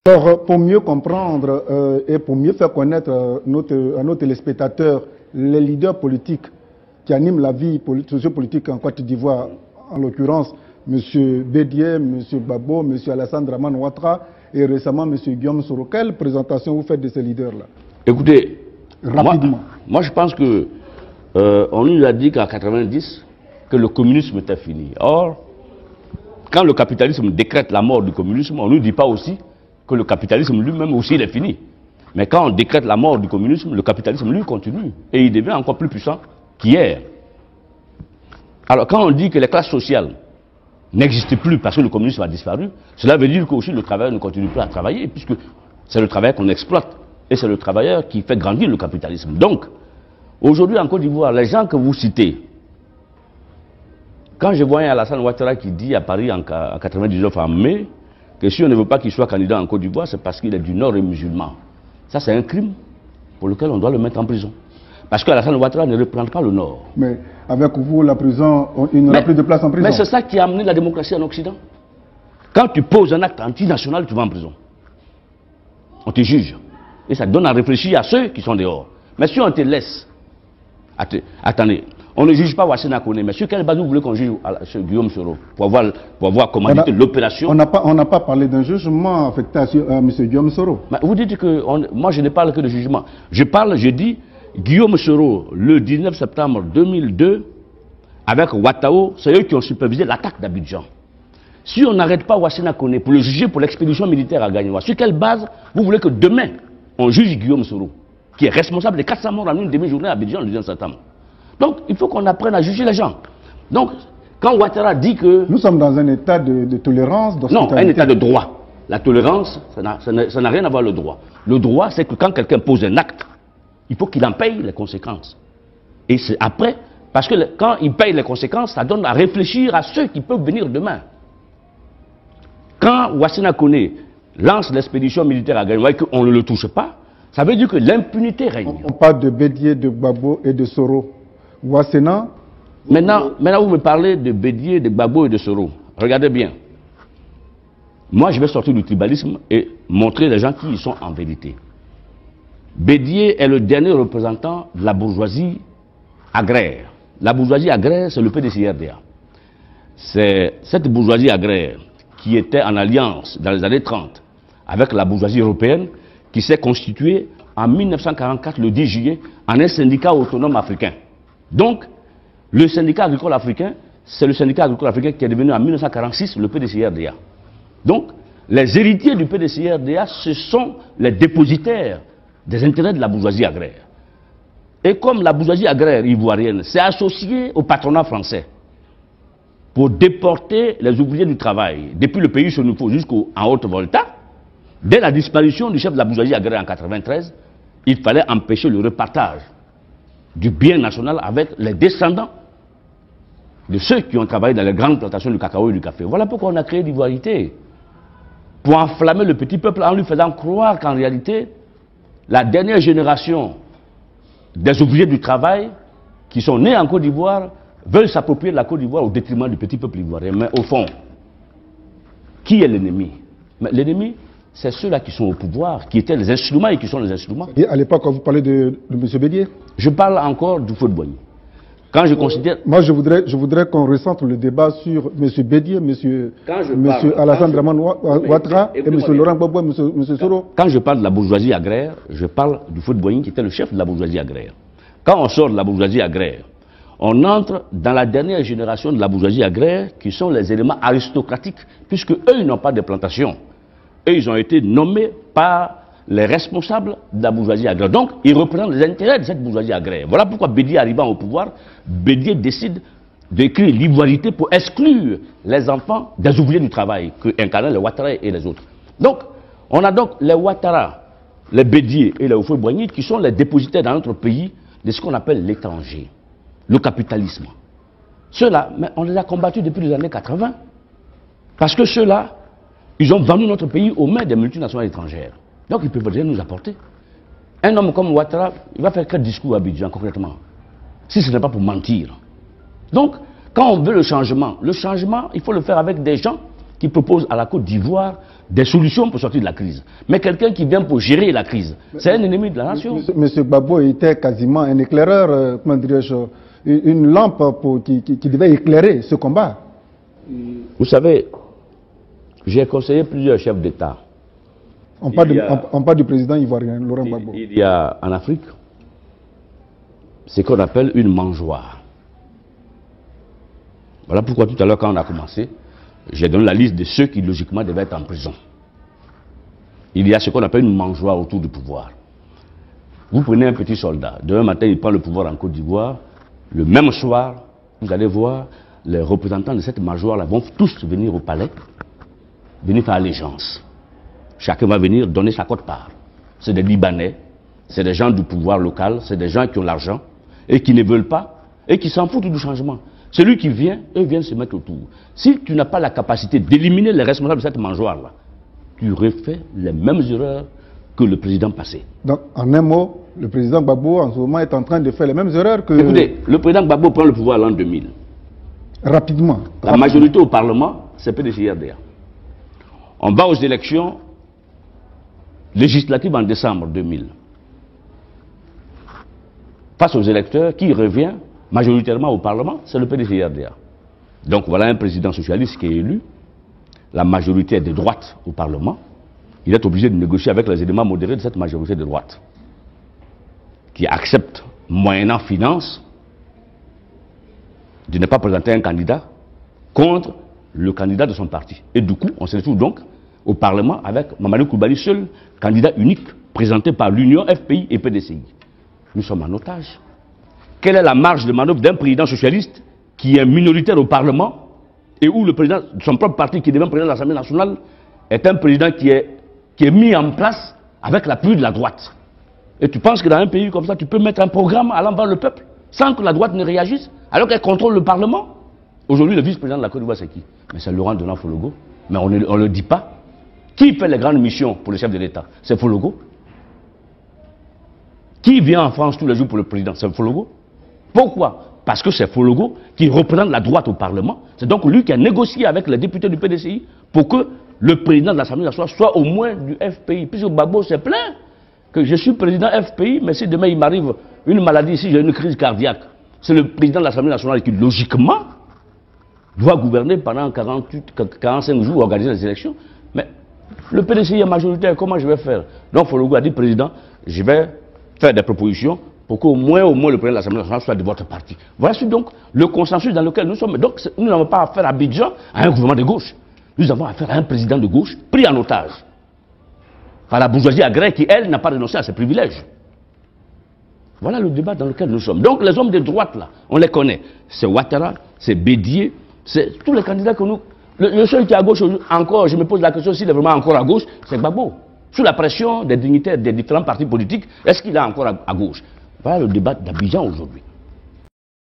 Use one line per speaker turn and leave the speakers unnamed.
Alors, pour mieux comprendre et pour mieux faire connaître à nos téléspectateurs les leaders politiques qui animent la vie sociopolitique en Côte d'Ivoire, en l'occurrence M. Bédié, M. Gbagbo, M. Alassane Dramane Ouattara et récemment M. Guillaume Soro. Quelle présentation vous faites de ces leaders-là?
Écoutez,
rapidement.
Moi je pense que on nous a dit qu'en 90 que le communisme était fini. Or, quand le capitalisme décrète la mort du communisme, on ne nous dit pas aussi que le capitalisme lui-même aussi il est fini. Mais quand on décrète la mort du communisme, le capitalisme lui continue et il devient encore plus puissant qu'hier. Alors quand on dit que les classes sociales n'existent plus parce que le communisme a disparu, cela veut dire qu'aussi le travailleur ne continue plus à travailler puisque c'est le travailleur qu'on exploite et c'est le travailleur qui fait grandir le capitalisme. Donc, aujourd'hui en Côte d'Ivoire, les gens que vous citez, quand je voyais Alassane Ouattara qui dit à Paris en 99 en mai que si on ne veut pas qu'il soit candidat en Côte d'Ivoire, c'est parce qu'il est du Nord et musulman. Ça, c'est un crime pour lequel on doit le mettre en prison. Parce qu'Alassane Ouattara ne reprend pas le Nord.
Mais avec vous, la prison, il n'aura plus de place en prison.
Mais c'est ça qui a amené la démocratie en Occident. Quand tu poses un acte antinational, tu vas en prison. On te juge. Et ça donne à réfléchir à ceux qui sont dehors. Mais si on te laisse... Attendez, on ne juge pas Wassena Koné, mais sur quelle base vous voulez qu'on juge Guillaume Soro pour avoir commandité l'opération?
On n'a pas parlé d'un jugement affecté à M. Guillaume Soro.
Mais vous dites que... moi, je ne parle que de jugement. Je dis, Guillaume Soro, le 19 septembre 2002, avec Ouattao, c'est eux qui ont supervisé l'attaque d'Abidjan. Si on n'arrête pas Wassena Koné pour le juger pour l'expédition militaire à Gagnoua, sur quelle base vous voulez que demain, on juge Guillaume Soro, qui est responsable des 400 morts en une demi-journée à Abidjan le 19 septembre? Donc, il faut qu'on apprenne à juger les gens. Donc, quand Ouattara dit que...
Nous sommes dans un état de tolérance,
non, un état de droit. La tolérance, ça n'a rien à voir avec le droit. Le droit, c'est que quand quelqu'un pose un acte, il faut qu'il en paye les conséquences. Et c'est après, parce que quand il paye les conséquences, ça donne à réfléchir à ceux qui peuvent venir demain. Quand Wassena Koné lance l'expédition militaire à Gagnoua et qu'on ne le touche pas, ça veut dire que l'impunité règne.
On parle de Bédié, de Gbagbo et de Soro. Wassena...
Maintenant, vous me parlez de Bédié, de Gbagbo et de Soro. Regardez bien. Moi, je vais sortir du tribalisme et montrer les gens qui y sont en vérité. Bédié est le dernier représentant de la bourgeoisie agraire. La bourgeoisie agraire, c'est le PDCRDA. C'est cette bourgeoisie agraire qui était en alliance dans les années 30 avec la bourgeoisie européenne qui s'est constituée en 1944, le 10 juillet, en un syndicat autonome africain. Donc, le syndicat agricole africain, c'est le syndicat agricole africain qui est devenu en 1946 le PDCRDA. Donc, les héritiers du PDCRDA, ce sont les dépositaires des intérêts de la bourgeoisie agraire. Et comme la bourgeoisie agraire ivoirienne s'est associée au patronat français pour déporter les ouvriers du travail depuis le pays Sonufo jusqu'en Haute-Volta, dès la disparition du chef de la bourgeoisie agraire en 1993, il fallait empêcher le repartage du bien national avec les descendants de ceux qui ont travaillé dans les grandes plantations du cacao et du café. Voilà pourquoi on a créé l'ivoirité. Pour enflammer le petit peuple en lui faisant croire qu'en réalité, la dernière génération des ouvriers du travail qui sont nés en Côte d'Ivoire veulent s'approprier de la Côte d'Ivoire au détriment du petit peuple ivoirien. Mais au fond, qui est l'ennemi? L'ennemi, c'est ceux-là qui sont au pouvoir, qui étaient les instruments et qui sont les instruments.
Et à l'époque, quand vous parlez de M. Bédié?
Je parle encore du Houphouët-Boigny. Quand je considère...
Moi, je voudrais qu'on recentre le débat sur M. Bédié, M. Alassane Dramane Ouattara et M. Laurent Gbagbo et M. Soro.
Quand je parle de la bourgeoisie agraire, je parle du Houphouët-Boigny qui était le chef de la bourgeoisie agraire. Quand on sort de la bourgeoisie agraire, on entre dans la dernière génération de la bourgeoisie agraire qui sont les éléments aristocratiques, puisque eux, ils n'ont pas de plantation. Eux, ils ont été nommés par les responsables de la bourgeoisie agraire. Donc, ils représentent les intérêts de cette bourgeoisie agraire. Voilà pourquoi Bédié, arrivant au pouvoir, Bédié décide d'écrire l'ivoirité pour exclure les enfants des ouvriers du travail que incarnaient les Ouattara et les autres. Donc, on a donc les Ouattara, les Bédié et les Houphouët-Boigny qui sont les dépositaires dans notre pays de ce qu'on appelle l'étranger, le capitalisme. Ceux-là, mais on les a combattus depuis les années 80. Parce que ceux-là, ils ont vendu notre pays aux mains des multinationales étrangères. Donc ils peuvent rien nous apporter. Un homme comme Ouattara, il va faire quel discours à Abidjan concrètement? Si ce n'est pas pour mentir. Donc, quand on veut le changement, il faut le faire avec des gens qui propose à la Côte d'Ivoire des solutions pour sortir de la crise. Mais quelqu'un qui vient pour gérer la crise, c'est un ennemi de la nation.
Monsieur Gbagbo était quasiment un éclaireur, comment dirais-je, une lampe qui devait éclairer ce combat.
Vous savez, j'ai conseillé plusieurs chefs d'État.
On parle du président ivoirien, Laurent Gbagbo.
Il y a en Afrique ce qu'on appelle une mangeoire. Voilà pourquoi tout à l'heure, quand on a commencé, j'ai donné la liste de ceux qui logiquement devaient être en prison. Il y a ce qu'on appelle une mangeoire autour du pouvoir. Vous prenez un petit soldat, demain matin il prend le pouvoir en Côte d'Ivoire, le même soir, vous allez voir, les représentants de cette mangeoire-là vont tous venir au palais, venir faire allégeance. Chacun va venir donner sa quote-part. C'est des Libanais, c'est des gens du pouvoir local, c'est des gens qui ont l'argent et qui ne veulent pas et qui s'en foutent du changement. Celui qui vient, eux viennent se mettre autour. Si tu n'as pas la capacité d'éliminer les responsables de cette mangeoire-là, tu refais les mêmes erreurs que le président passé.
Donc, en un mot, le président Gbagbo en ce moment est en train de faire les mêmes erreurs que...
Écoutez, le président Gbagbo prend le pouvoir l'an 2000.
Rapidement.
La majorité au Parlement, c'est PDCRDA. On va aux élections législatives en décembre 2000. Face aux électeurs, qui revient majoritairement au Parlement, c'est le PDCRDA. Donc voilà un président socialiste qui est élu, la majorité est de droite au Parlement, il est obligé de négocier avec les éléments modérés de cette majorité de droite, qui accepte, moyennant finance, de ne pas présenter un candidat contre le candidat de son parti. Et du coup, on se retrouve donc au Parlement avec Mamadou Coulibaly, seul candidat unique présenté par l'Union, FPI et PDCI. Nous sommes en otage. Quelle est la marge de manœuvre d'un président socialiste qui est minoritaire au Parlement et où le président de son propre parti, qui devient président de l'Assemblée nationale, est un président qui est mis en place avec l'appui de la droite? Et tu penses que dans un pays comme ça, tu peux mettre un programme allant vers le peuple sans que la droite ne réagisse, alors qu'elle contrôle le Parlement? Aujourd'hui, le vice-président de la Côte d'Ivoire, c'est qui? Mais c'est Laurent Desland Fologo. Mais on ne le dit pas. Qui fait les grandes missions pour le chef de l'État? C'est Fologo. Qui vient en France tous les jours pour le président? C'est Fologo. Pourquoi? Parce que c'est Fologo qui représente la droite au Parlement. C'est donc lui qui a négocié avec les députés du PDCI pour que le président de l'Assemblée nationale soit au moins du FPI. Puisque Gbagbo s'est plaint que je suis président FPI, mais si demain il m'arrive une maladie, si j'ai une crise cardiaque, c'est le président de l'Assemblée nationale qui, logiquement, doit gouverner pendant 45 jours, organiser les élections. Mais le PDCI est majoritaire, comment je vais faire? Donc Fologo a dit, président, je vais faire des propositions pour qu'au moins le président de l'Assemblée nationale soit de votre parti. Voilà donc le consensus dans lequel nous sommes. Donc nous n'avons pas affaire à Abidjan à un gouvernement de gauche. Nous avons affaire à un président de gauche pris en otage par la bourgeoisie agraire qui, elle, n'a pas renoncé à ses privilèges. Voilà le débat dans lequel nous sommes. Donc les hommes de droite, là, on les connaît. C'est Ouattara, c'est Bédié, c'est tous les candidats que nous... Le seul qui est à gauche, encore, je me pose la question s'il est vraiment encore à gauche, c'est Gbagbo. Sous la pression des dignitaires des différents partis politiques, est-ce qu'il est encore à gauche? Voilà le débat d'Abidjan aujourd'hui.